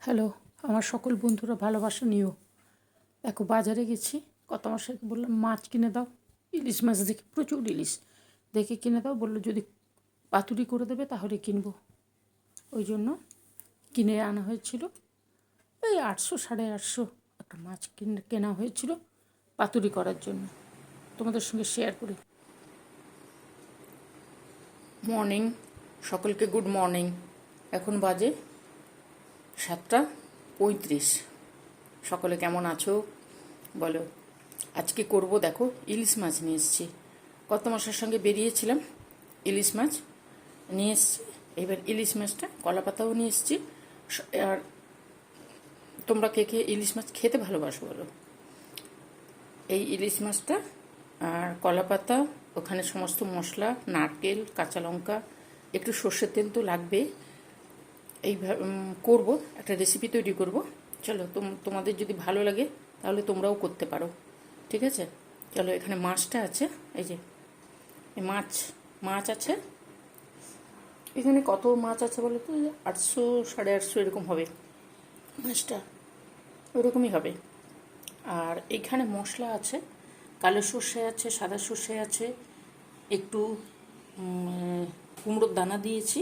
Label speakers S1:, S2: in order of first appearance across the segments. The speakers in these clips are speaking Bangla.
S1: হ্যালো, আমার সকল বন্ধুরা ভালোবাসা নিও। দেখো বাজারে গেছি, কত মশাইকে বললাম মাছ কিনে দাও, ইলিশ মাছ দেখে প্রচুর ইলিশ দেখে কিনে দাও, বললো যদি পাতুরি করে দেবে তাহলে কিনবো। ওই জন্য কিনে আনা হয়েছিল, এই 800 850 একটা মাছ কেনা হয়েছিল পাতুরি করার জন্য। তোমাদের সঙ্গে শেয়ার করি। মর্নিং, সকলকে গুড মর্নিং। এখন বাজে 7:35। সকলে কেমন আছো বলো। আজকে করব, দেখো ইলিশ মাছ নিয়ে এসেছি। কত মাসের সঙ্গে বেরিয়েছিলাম, ইলিশ মাছ নিয়ে এসেছি। এবার ইলিশ মাছটা কলা পাতাও নিয়ে এসেছি। আর তোমরা কে কে ইলিশ মাছ খেতে ভালোবাসো বলো। এই ইলিশ মাছটা আর কলা পাতা, ওখানে সমস্ত মশলা, নারকেল, কাঁচা লঙ্কা, একটু সর্ষের তেল তো লাগবে। এইভাবে করবো, একটা রেসিপি তৈরি করব। চলো, তোমাদের যদি ভালো লাগে তাহলে তোমরাও করতে পারো, ঠিক আছে। চলো, এখানে মাছটা আছে, এই যে এই মাছ আছে। এখানে কত মাছ আছে বলো তো, 800 850 এরকম হবে মাছটা, ওরকমই হবে। আর এখানে মশলা আছে, কালো সর্ষে আছে, সাদা সর্ষে আছে, একটু কুমড়োর দানা দিয়েছি।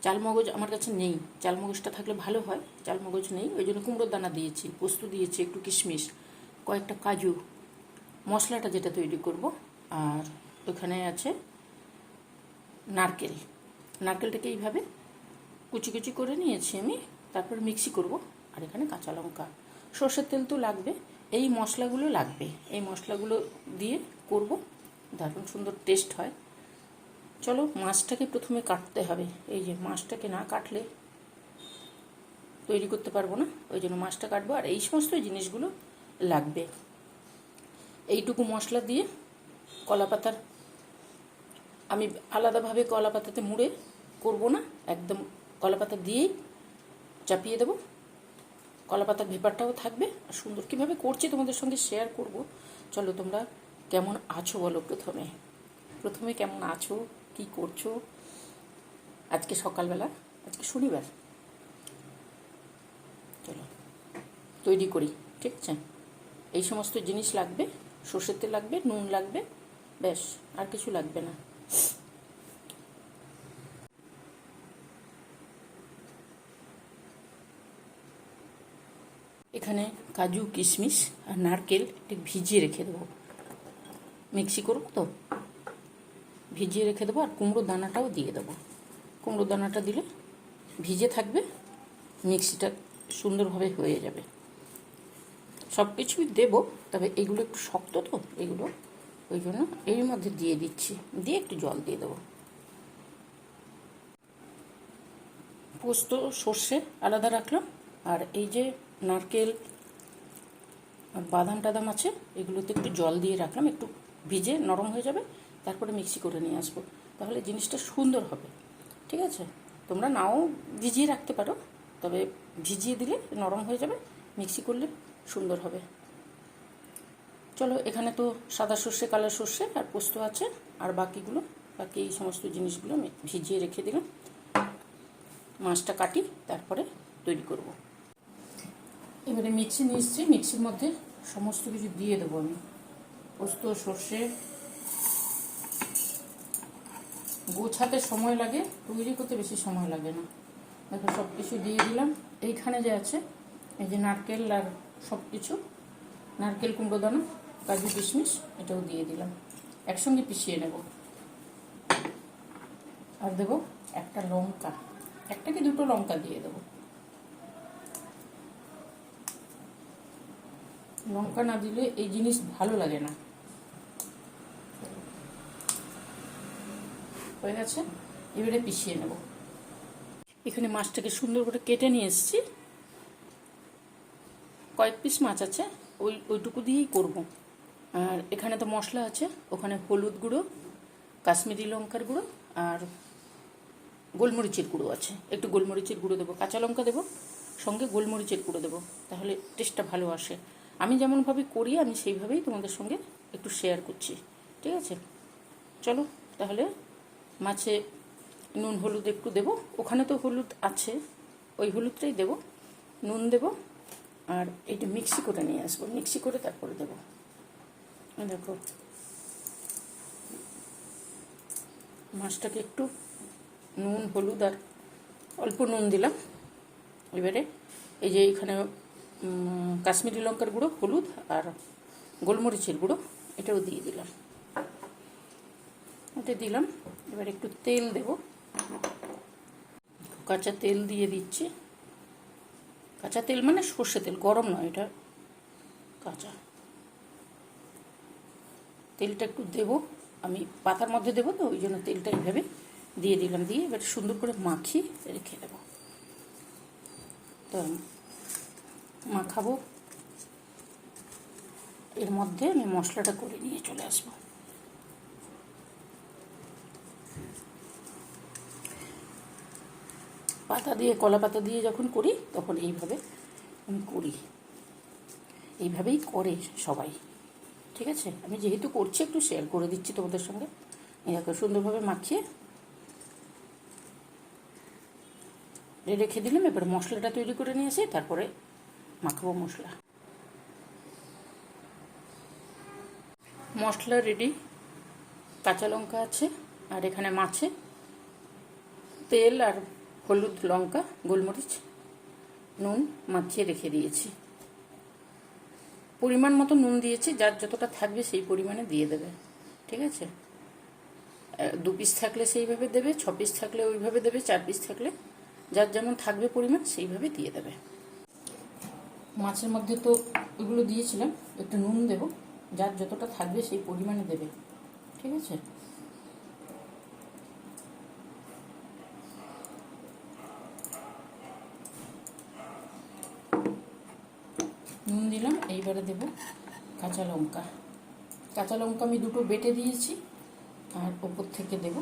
S1: চালমগজ আমার কাছে নেই, চালমগজটা থাকলে ভালো হয়, চালমগজ নেই, ওই জন্য কুমড়োর দানা দিয়েছি, পোস্ত দিয়েছি, একটু কিশমিশ, কয়েকটা কাজু, মশলাটা যেটা তৈরি করব। আর ওখানে আছে নারকেলটাকে এইভাবে কুচি কুচি করে নিয়েছি আমি, তারপর মিক্সি করব। আর এখানে কাঁচা লঙ্কা, সর্ষের তেল তো লাগবে, এই মশলাগুলো লাগবে, এই মশলাগুলো দিয়ে করব, দারুণ সুন্দর টেস্ট হয়। চলো, মাছটাকে প্রথমে কাটতে হবে। এই যে মাছটাকে না কাটলে তৈরি করতে পারবো না, ওই জন্য মাছটা কাটবো। আর এই সমস্ত জিনিসগুলো লাগবে। এইটুকু মশলা দিয়ে কলা পাতার, আমি আলাদাভাবে কলা পাতাতে মুড়ে করবো না, একদম কলা পাতা দিয়েই চাপিয়ে দেবো। কলা পাতার ভেপারটাও থাকবে। আর সুন্দর কীভাবে করছি তোমাদের সঙ্গে শেয়ার করব। চলো, তোমরা কেমন আছো বলো। প্রথমে কেমন আছো, কি করছো। আজকে সকালবেলা, আজকে শনিবার, চলো তৈরি করি, ঠিক আছে। এই সমস্ত জিনিস লাগবে, সর্ষের তেল লাগবে, নুন লাগবে, ব্যাস, আর কিছু লাগবে না। এখানে কাজু, কিশমিশ আর নারকেল একটু ভিজিয়ে রেখে দেবো, মিক্সি করবো তো, ভিজিয়ে রেখে দেবো। আর কুমড়োর দানাটাও দিয়ে দেবো। কুমড়োর দানাটা দিলে ভিজে থাকবে, মিক্সিটা সুন্দরভাবে হয়ে যাবে। সব কিছুই দেবো, তবে এগুলো একটু শক্ত তো এগুলো, ওই জন্য এর মধ্যে দিয়ে দিচ্ছি, দিয়ে একটু জল দিয়ে দেবো। পোস্ত সর্ষে আলাদা রাখলাম, আর এই যে নারকেল আর বাদাম টাদাম আছে, এগুলোতে একটু জল দিয়ে রাখলাম, একটু ভিজে নরম হয়ে যাবে, তারপরে মিক্সি করে নিয়ে আসবো, তাহলে জিনিসটা সুন্দর হবে, ঠিক আছে। তোমরা নাও ভিজিয়ে রাখতে পারো, তবে ভিজিয়ে দিলে নরম হয়ে যাবে, মিক্সি করলে সুন্দর হবে। চলো, এখানে তো সাদা সর্ষে, কালো সর্ষে আর পোস্ত আছে, আর বাকি এই সমস্ত জিনিসগুলো আমি ভিজিয়ে রেখে দিলাম। মাছটা কাটি, তারপরে তৈরি করব। এবারে মিক্সি নিয়ে এসেছি, মিক্সির মধ্যে সমস্ত কিছু দিয়ে দেবো আমি। পোস্ত, সর্ষে, গোছাতে সময় লাগে, তৈরি করতে বেশি সময় লাগে না। দেখো সব কিছু দিয়ে দিলাম। এইখানে যে আছে, এই যে নারকেল আর সব কিছু, নারকেল, কুমড়ো দানা, কাজু, কিশমিশ, এটাও দিয়ে দিলাম, একসঙ্গে পিষিয়ে নেব। আর দেবো একটা লঙ্কা, একটা কি দুটো লঙ্কা দিয়ে দেবো। লঙ্কা না দিলে এই জিনিস ভালো লাগে না। হয়ে গেছে, এবারে পিষিয়ে নেব। এখানে মাছটাকে সুন্দর করে কেটে নিয়ে এসেছি, কয়েক পিস মাছ আছে, ওইটুকু দিয়েই করব। আর এখানে তো মশলা আছে, ওখানে হলুদ গুঁড়ো, কাশ্মীরি লঙ্কার গুঁড়ো আর গোলমরিচের গুঁড়ো আছে, একটু গোলমরিচের গুঁড়ো দেবো, কাঁচা লঙ্কা দেবো, সঙ্গে গোলমরিচের গুঁড়ো দেবো, তাহলে টেস্টটা ভালো আসে। আমি যেমনভাবে করি আমি সেইভাবেই তোমাদের সঙ্গে একটু শেয়ার করছি, ঠিক আছে। চলো তাহলে, মাছে নুন হলুদ একটু দেবো, ওখানে তো হলুদ আছে, ওই হলুদটাই দেবো। নুন দেবো, আর এটা মিক্সি করে নিয়ে আসবো, মিক্সি করে তারপরে দেবো। দেখো মাছটাকে একটু নুন, হলুদ আর অল্প নুন দিলাম। এবারে এই যে এখানে কাশ্মীরি লঙ্কার গুঁড়ো, হলুদ আর গোলমরিচের গুঁড়ো এটাও দিয়ে দিলাম। এটা দিলাম। এবার একটু তেল দেব, কাঁচা তেল দিয়ে দিচ্ছি। কাঁচা তেল মানে সর্ষে তেল, গরম নয়, এটা কাঁচা। তেলটা একটু দেব, আমি পাতার মধ্যে দেবো তো ওই জন্য তেলটা এইভাবে দিয়ে দিলাম। দিয়ে এবার সুন্দর করে মাখিয়ে রেখে দেবো। তো মাখাবো, এর মধ্যে আমি মশলাটা করে নিয়ে চলে আসবো। পাতা দিয়ে, কলা পাতা দিয়ে যখন করি তখন এইভাবে আমি করি, এইভাবেই করে সবাই। ঠিক আছে, আমি যেহেতু করছি একটু শেয়ার করে দিচ্ছি তোমাদের সঙ্গে। এরকম সুন্দরভাবে মাখিয়ে রেখে দিলাম। এবার মশলাটা তৈরি করে নিয়ে আসি, তারপরে মাখাবো মশলা। মশলা রেডি, কাঁচা লঙ্কা আছে, আর এখানে মাছে তেল আর হলুদ, লঙ্কা, গোলমরিচ, নুন মাখিয়ে রেখে দিয়েছি। পরিমাণ মতো নুন দিয়েছি, যার যতটা থাকবে সেই পরিমাণে দিয়ে দেবে। ঠিক আছে, 2 পিস থাকলে সেইভাবে দেবে, 6 পিস থাকলে ওইভাবে দেবে, 4 পিস থাকলে যার যেমন থাকবে পরিমাণ সেইভাবে দিয়ে দেবে। মাছের মধ্যে তো ওগুলো দিয়েছিলাম, একটু নুন দেব, যার যতটা থাকবে সেই পরিমাণে দেবে। ঠিক আছে, নুন দিলাম। এইবারে দেব কাঁচা লঙ্কা। কাঁচা লঙ্কা আমি 2টো বেটে দিয়েছি, আর ওপর থেকে দেব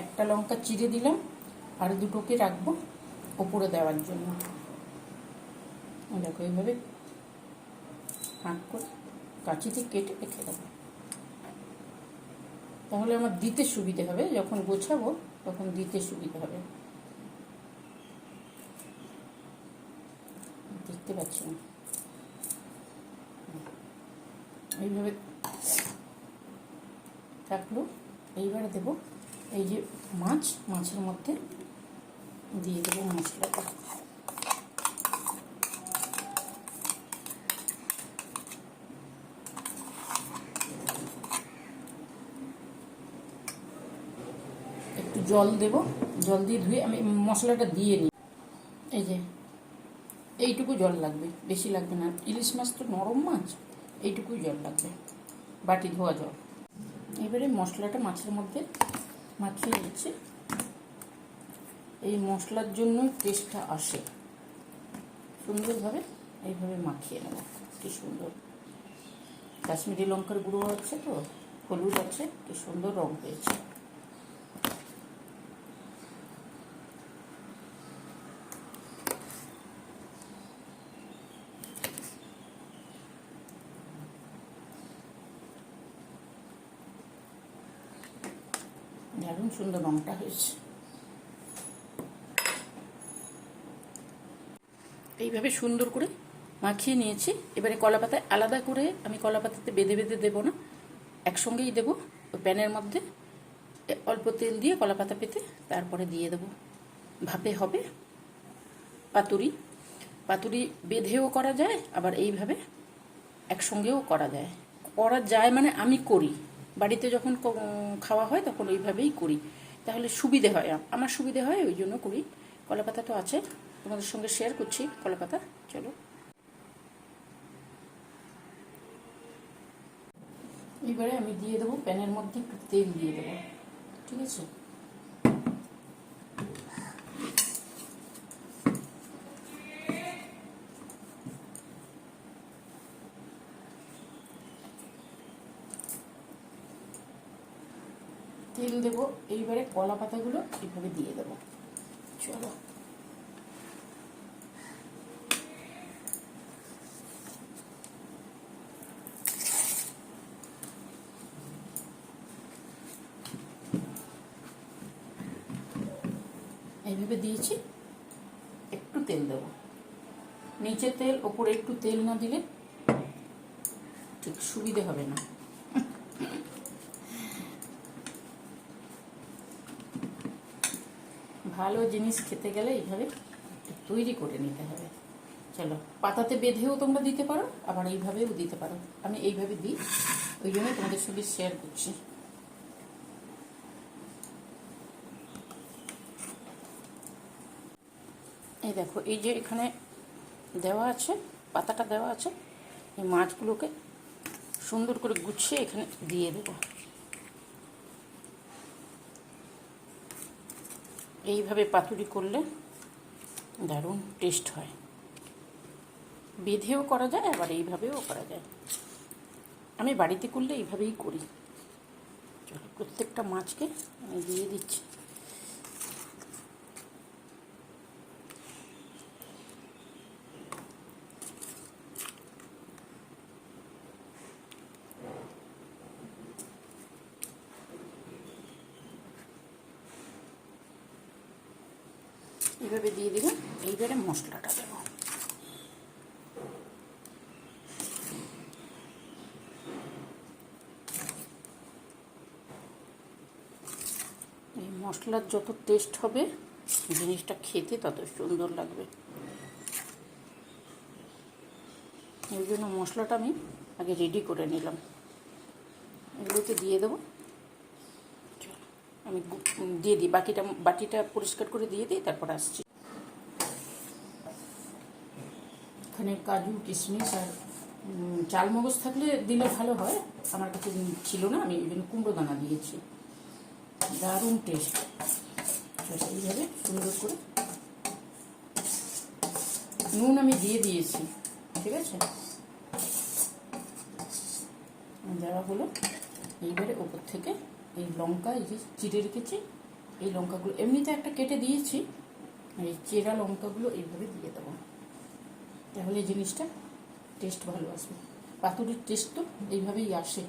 S1: একটা লঙ্কা চিড়ে দিলাম, আর 2টোকে রাখবো ওপরে দেওয়ার জন্য। দেখো এইভাবে হাঁক করে কাঁচিতে কেটে রেখে দেবো, তাহলে আমার দিতে সুবিধে হবে, যখন গোছাবো তখন দিতে সুবিধে হবে। দেখতে পাচ্ছি না, এইভাবে থাকলো। এইবারে দেবো এই যে মাছের মধ্যে দিয়ে দেবো মশলাটা। একটু জল দেব, জল দিয়ে ধুয়ে আমি মশলাটা দিয়ে নিই। এই যে এইটুকু জল লাগবে, বেশি লাগবে না, ইলিশ মাছ তো নরম মাছ, এইটুকুই জল লাগবে, বাটি ধোয়া জল। এবারে মশলাটা মাছের মধ্যে মাখিয়ে নিচ্ছি। এই মশলার জন্য টেস্টটা আসে সুন্দরভাবে, এইভাবে মাখিয়ে নেব। কি সুন্দর, কাশ্মীরি লঙ্কার গুঁড়ো আছে তো, হলুদ আছে, কি সুন্দর রং হয়েছে। দারুণ সুন্দর রংটা হয়েছে। এইভাবে সুন্দর করে মাখিয়ে নিয়েছি। এবারে কলা পাতায় আলাদা করে আমি কলা পাতাতে বেঁধে বেঁধে দেবো না, একসঙ্গেই দেবো। ওই প্যানের মধ্যে অল্প তেল দিয়ে কলা পাতা পেতে তারপরে দিয়ে দেবো। ভাপে হবে। পাতুরি পাতুরি বেঁধেও করা যায়, আবার এইভাবে একসঙ্গেও করা যায়। মানে আমি করি, বাড়িতে যখন খাওয়া হয় তখন ওইভাবেই করি, তাহলে সুবিধে হয়, আমার সুবিধে হয়, ওই জন্য করি। কলা পাতা তো আছে, তোমাদের সঙ্গে শেয়ার করছি কলা পাতা। চলো, এবারে আমি দিয়ে দেবো প্যানের মধ্যে একটু তেল দিয়ে দেবো। ঠিক আছে, তেল দেবো। এইবারে কলা পাতাগুলো এইভাবে দিয়ে দেবো। চলো, এইভাবে দিয়েছি, একটু তেল দেবো, নিচে তেল ওপরে একটু তেল না দিলে ঠিক সুবিধে হবে না। ভালো জিনিস খেতে গেলে এইভাবে তৈরি করে নিতে হবে। চলো, পাতাতে বেঁধেও তোমরা দিতে পারো, আবার এইভাবেও দিতে পারো। আমি এইভাবে দিই, ওই জন্য তোমাদের সঙ্গে শেয়ার করছি। এই দেখো, এই যে এখানে দেওয়া আছে, পাতাটা দেওয়া আছে, এই মাছগুলোকে সুন্দর করে গুছিয়ে এখানে দিয়ে দেবো। এইভাবে পাতুরি করলে দারুণ টেস্ট হয়। বেঁধেও করা যায়, আবার এইভাবেও করা যায়। আমি বাড়িতে করলে এইভাবেই করি। চলো, প্রত্যেকটা মাছকে আমি দিয়ে দিচ্ছি। এইভাবে দিয়ে দিলাম। এইবারে মশলাটা দেবো। এই মশলার যত টেস্ট হবে জিনিসটা খেতে তত সুন্দর লাগবে। এই জন্য মশলাটা আমি আগে রেডি করে নিলাম। এগুলোতে দিয়ে দেবো। আমি দিয়ে দিই, বাটিটা পরিষ্কার করে দিয়ে দিই, তারপর আসছি। এখানে কাজু, কিশমিশ আর চালমগজ থাকলে দিলে ভালো হয়, আমার কাছে ছিল না, আমি এই জন্য কুমড়ো দানা দিয়েছি। দারুণ টেস্ট। এইভাবে সুন্দর করে নুন আমি দিয়ে দিয়েছি, ঠিক আছে, দেওয়া হলো। এইবারে ওপর থেকে এই লঙ্কা, এই যে চিড়ে রেখেছি, এই লঙ্কাগুলো এমনিতে একটা কেটে দিয়েছি, এই চেরা লঙ্কাগুলো এইভাবে দিয়ে দেবো। তাহলে এই জিনিসটা টেস্ট ভালো আসবে। পাতুরির টেস্ট তো এইভাবেই আসে।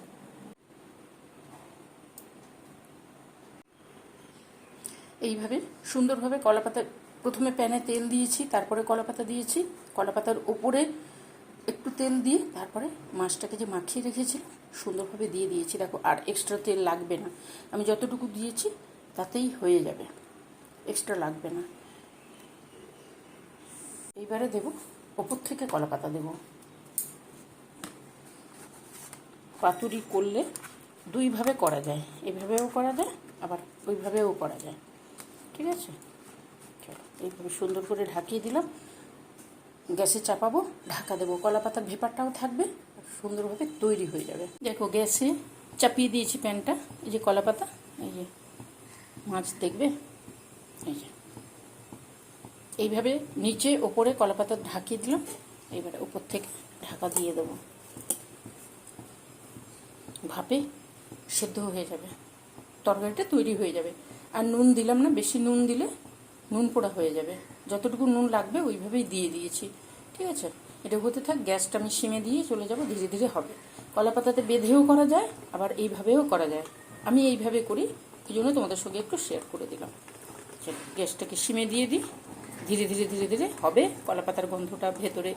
S1: এইভাবে সুন্দরভাবে কলাপাতা, প্রথমে প্যানে তেল দিয়েছি, তারপরে কলাপাতা দিয়েছি, কলাপাতার ওপরে একটু তেল দিয়ে তারপরে মাছটাকে যে মাখিয়ে রেখেছি সুন্দরভাবে দিয়ে দিয়েছি। দেখো, আর এক্সট্রা তেল লাগবে না, আমি যতটুকু দিয়েছি তাতেই হয়ে যাবে, এক্সট্রা লাগবে না। এইবারে দেব ওপর থেকে কলাপাতা দেব। পাতুরি করলে দুইভাবে করা যায়, এভাবেও করা যায়, আবার ওইভাবেও করা যায়, ঠিক আছে। চলো, এইভাবে সুন্দর করে ঢাকিয়ে দিলাম। গ্যাসে চাপাবো, ঢাকা দেবো, কলাপাতার ভেপারটাও থাকবে, সুন্দরভাবে তৈরি হয়ে যাবে। দেখো, গ্যাসে চাপিয়ে দিয়েছি প্যানটা, এই যে কলাপাতা, এই যে মাছ দেখবে, এই যে এইভাবে নিচে ওপরে কলাপাতা ঢাকিয়ে দিলাম। এবারে উপর থেকে ঢাকা দিয়ে দেবো, ভাপে সেদ্ধ হয়ে যাবে, তরকারিটা তৈরি হয়ে যাবে। আর নুন দিলাম না, বেশি নুন দিলে নুন পোড়া হয়ে যাবে। যতটুকু নুন লাগবে ওইভাবেই দিয়ে দিয়েছি, ঠিক আছে। এটা হতে থাক, গ্যাসটা আমি সিমে দিয়ে চলে যাব, ধীরে ধীরে হবে। কলাপাতাতে বেঁধেও করা যায়, আবার এইভাবেও করা যায়। আমি এইভাবে করি, এই জন্য তোমাদের সঙ্গে একটু শেয়ার করে দিলাম। চলো, গ্যাসটাকে সিমে দিয়ে দিই, ধীরে ধীরে ধীরে ধীরে হবে। কলাপাতার গন্ধটা ভেতরে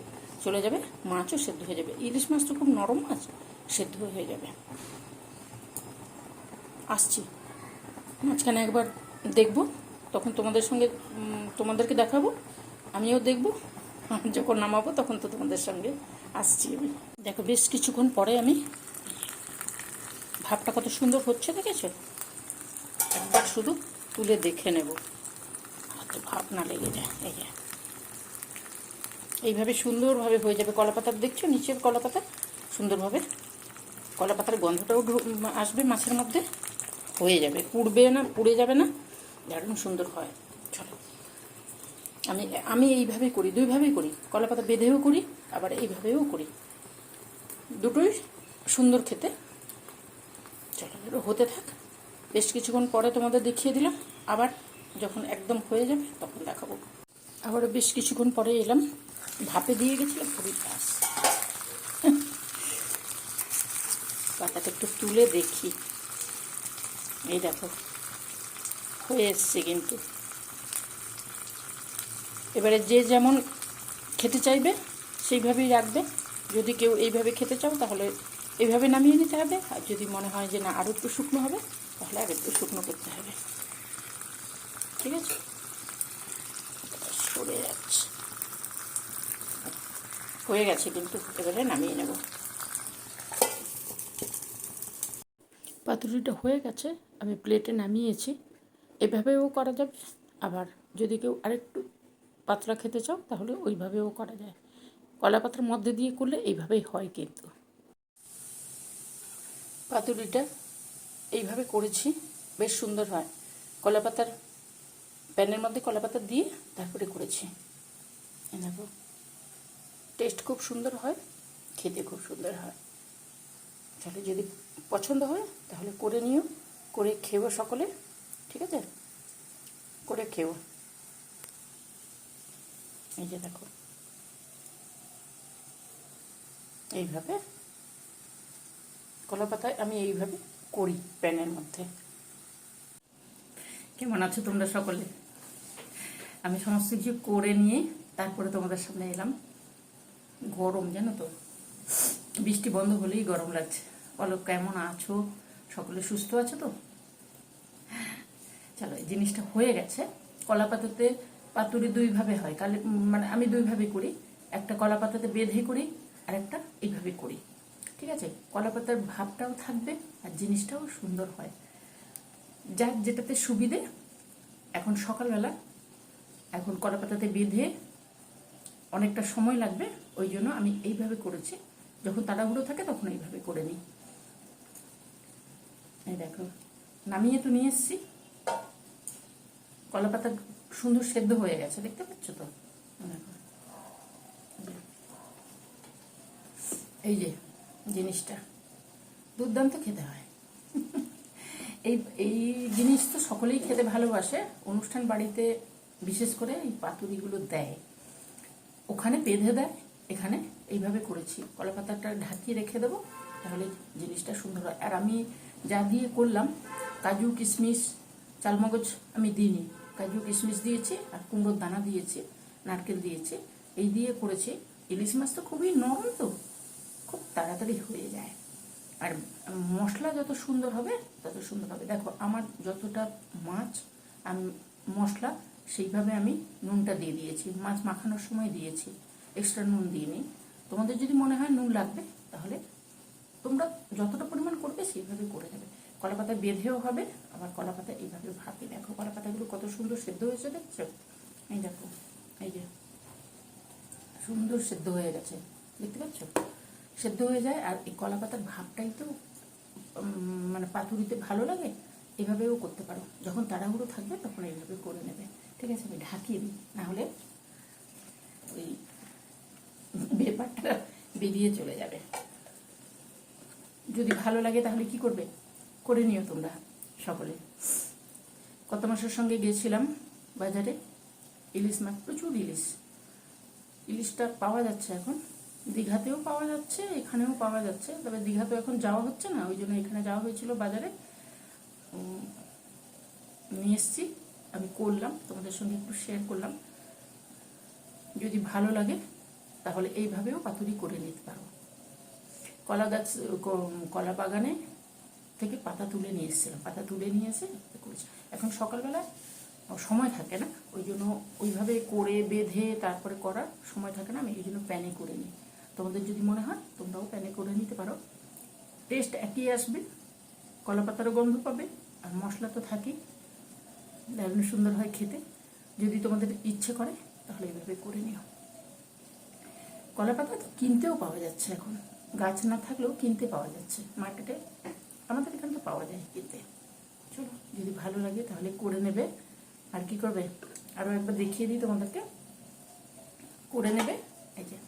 S1: চলে যাবে, মাছও সেদ্ধ হয়ে যাবে। ইলিশ মাছ তো খুব নরম মাছ, সেদ্ধ হয়ে যাবে। আসছি, মাঝখানে একবার দেখবো, তখন তোমাদেরকে দেখাবো, আমিও দেখবো। যখন নামাবো তখন তো তোমাদের সঙ্গে আসছি আমি। দেখো, বেশ কিছুক্ষণ পরে আমি, ভাবটা কত সুন্দর হচ্ছে দেখেছো, একবার শুধু তুলে দেখে নেব, হাতে ভাব না লেগে যায়। এই যে এইভাবে সুন্দরভাবে হয়ে যাবে। কলাপাতার দেখছো, নিচের কলাপাতা সুন্দরভাবে, কলাপাতার গন্ধটাও আসবে মাছের মধ্যে, হয়ে যাবে, পুড়বে না, পুড়ে যাবে না, দারুণ সুন্দর হয়। চলো, আমি এইভাবেই করি, দুইভাবেই করি, কলাপাতা বেঁধেও করি, আবার এইভাবেও করি, দুটোই সুন্দর খেতে। চলো, হতে থাক, বেশ কিছুক্ষণ পরে তোমাদের দেখিয়ে দিলাম, আবার যখন একদম হয়ে যাবে তখন দেখাবো। আবারও বেশ কিছুক্ষণ পরে এলাম, ভাপে দিয়ে গেছিলাম খুবই পাস। পাতাটা একটু তুলে দেখি, এই দেখো হয়ে এসছে কিন্তু। এবারে যে যেমন খেতে চাইবে সেইভাবেই রাখবে। যদি কেউ এইভাবে খেতে চাও তাহলে এইভাবে নামিয়ে নিতে হবে, আর যদি মনে হয় যে না আরও একটু শুকনো হবে তাহলে আর একটু শুকনো করতে হবে। ঠিক আছে, সরে যাচ্ছে, হয়ে গেছে কিন্তু, এবারে নামিয়ে নেব। পাতুরিটা হয়ে গেছে, আমি প্লেটে নামিয়েছি। এভাবেও করা যাবে, আবার যদি কেউ আরেকটু পাতলা খেতে চাও তাহলে ওইভাবেও করা যায়। কলা পাতার মধ্যে দিয়ে করলে এইভাবেই হয় কিন্তু। পাতুরিটা এইভাবে করেছি, বেশ সুন্দর হয়। কলা পাতার প্যানের মধ্যে কলা পাতা দিয়ে তারপরে করেছি। দেখো, টেস্ট খুব সুন্দর হয়, খেতে খুব সুন্দর হয়। তাহলে যদি পছন্দ হয় তাহলে করে নিও, করে খেও সকলে। ঠিক আছে, করে খেও। এই যে দেখো, এইভাবে কলা পাতায় আমি এইভাবে করি প্যানের মধ্যে। কেমন আছো তোমরা সকলে? আমি সমস্ত কিছু করে নিয়ে তারপরে তোমাদের সামনে এলাম। গরম জানো তো, বৃষ্টি বন্ধ হলেই গরম লাগছে। বলো কেমন আছো সকলে? সুস্থ আছো তো? চলো, এই জিনিসটা হয়ে গেছে। কলা পাতাতে পাতুরি দুইভাবে হয়, মানে আমি দুইভাবে করি। একটা কলা পাতাতে বেঁধে করি, আর একটা এইভাবে করি। ঠিক আছে, কলা পাতার ভাবটাও থাকবে আর জিনিসটাও সুন্দর হয়। যার যেটাতে সুবিধে। এখন সকালবেলা, এখন কলা পাতাতে বেঁধে অনেকটা সময় লাগবে, ওই জন্য আমি এইভাবে করেছি। যখন তাড়াহুড়ো থাকে তখন এইভাবে করে নিই। এই দেখো, নামিয়ে তো নিয়ে এসছি। কলা পাতা সুন্দর সেদ্ধ হয়ে গেছে, দেখতে পাচ্ছ তো? এই যে জিনিসটা দুর্দান্ত খেতে হয়। এই এই জিনিস তো সকলেই খেতে ভালোবাসে। অনুষ্ঠান বাড়িতে বিশেষ করে এই পাতুরিগুলো দেয়, ওখানে বেঁধে দেয়, এখানে এইভাবে করেছি। কলা পাতাটা ঢাকিয়ে রেখে দেবো, তাহলে জিনিসটা সুন্দর হয়। আর আমি যা দিয়ে করলাম, কাজু কিশমিশ চালমগজ আমি দিইনি, কাজু কিশমিশ দিয়েছি আর কুমড়োর দানা দিয়েছি, নারকেল দিয়েছি, এই দিয়ে করেছি। ইলিশ মাছ তো খুবই নরম, তো খুব তাড়াতাড়ি হয়ে যায়। আর মশলা যত সুন্দর হবে তত সুন্দর হবে। দেখো, আমার যতটা মাছ আমি মশলা, সেইভাবে আমি নুনটা দিয়ে দিয়েছি। মাছ মাখানোর সময় দিয়েছি, এক্সট্রা নুন দিইনি। তোমাদের যদি মনে হয় নুন লাগবে তাহলে তোমরা যতটা পরিমাণ করবে সেইভাবে করে নেবে। কলা পাতা বেঁধেও হবে, আবার কলা পাতা এইভাবে ভাপে। দেখো কলা পাতাগুলো কত সুন্দর সেদ্ধ হয়েছে, দেখছো? এই দেখো, এই যে সুন্দর সেদ্ধ হয়ে গেছে, দেখতে পাচ্ছ? সেদ্ধ হয়ে যায়। আর এই কলা পাতার ভাবটাই তো মানে পাতুরিতে ভালো লাগে। এভাবেও করতে পারো, যখন তাড়াহুড়ো থাকবে তখন এইভাবে করে নেবে। ঠিক আছে, আমি ঢাকিয়ে দিই, নাহলে ওই ব্যাপারটা বেরিয়ে চলে যাবে। যদি ভালো লাগে তাহলে কি করবে, করে নিও তোমরা সকলে। কত মাসের সঙ্গে গিয়েছিলাম বাজারে, ইলিশ মাছ, প্রচুর ইলিশটা পাওয়া যাচ্ছে এখন। দীঘাতেও পাওয়া যাচ্ছে, এখানেও পাওয়া যাচ্ছে। তবে দীঘাতেও এখন যাওয়া হচ্ছে না, ওই জন্য এখানে যাওয়া হয়েছিল বাজারে, নিয়ে এসছি। আমি করলাম, তোমাদের সঙ্গে একটু শেয়ার করলাম। যদি ভালো লাগে তাহলে এইভাবেও পাতুরি করে নিতে পারো। কলা গাছ, কলা বাগানে থেকে পাতা তুলে নিয়ে এসেছিলাম, পাতা তুলে নিয়ে এসে করেছি। এখন সকালবেলা সময় থাকে না, ওই জন্য ওইভাবে করে বেঁধে তারপরে করার সময় থাকে না, আমি এই জন্য প্যানে করে নিই। তোমাদের যদি মনে হয় তোমরাও প্যানে করে নিতে পারো, টেস্ট একই আসবে। কলা পাতারও গন্ধ পাবে, আর মশলা তো থাকেই, দারুণ সুন্দর হয় খেতে। যদি তোমাদের ইচ্ছে করে তাহলে এইভাবে করে নিও। কলা পাতা তো কিনতেও পাওয়া যাচ্ছে এখন, গাছ না থাকলেও কিনতে পাওয়া যাচ্ছে মার্কেটে, আমাদের এখানে তো পাওয়া যায় কিনতে। চলো, যদি ভালো লাগে তাহলে করে নেবে। আর কি করবে, আরও একবার দেখিয়ে দিই তোমাদেরকে। করে নেবে, এই যে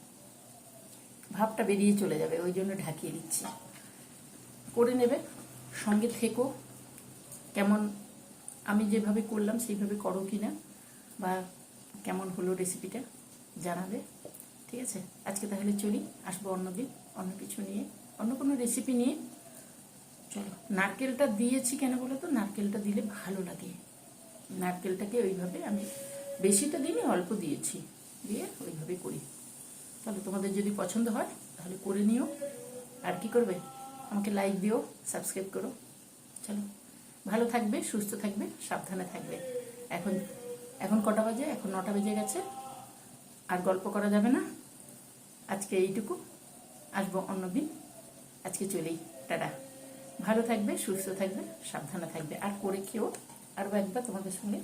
S1: ভাবটা বেরিয়ে চলে যাবে, ওই জন্য ঢাকিয়ে দিচ্ছি। করে নেবে, সঙ্গে থেকো। কেমন আমি যেভাবে করলাম সেইভাবে করো কি না, বা কেমন হলো রেসিপিটা জানাবে। ঠিক আছে, আজকে তাহলে চলি, আসবো অন্যদিন অন্য কিছু নিয়ে, অন্য কোনো রেসিপি নিয়ে। চলো, নারকেলটা দিয়েছি কেন বলো তো, নারকেলটা দিলে ভালো লাগে। নারকেলটাকে ওইভাবে আমি বেশিটা দিনই অল্প দিয়েছি, দিয়ে ওইভাবে করি। তাহলে তোমাদের যদি পছন্দ হয় তাহলে করে নিও। আর কি করবে, আমাকে লাইক দিও, সাবস্ক্রাইব করো। চলো, ভালো থাকবে, সুস্থ থাকবে, সাবধানে থাকবে। এখন এখন কটা বাজে? এখন 9টা বেজে গেছে। আর গল্প করা যাবে না, আজকে এইটুকু। আসবো অন্যদিন, আজকে চলেই। টাটা। ভালো থাকবে, সুস্থ থাকবে, সাবধানে থাকবে। আর করে খেয়েও আরও একবার তোমাদের সঙ্গে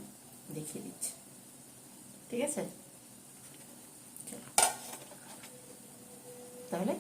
S1: দেখিয়ে দিচ্ছি, ঠিক আছে? চলো তাহলে।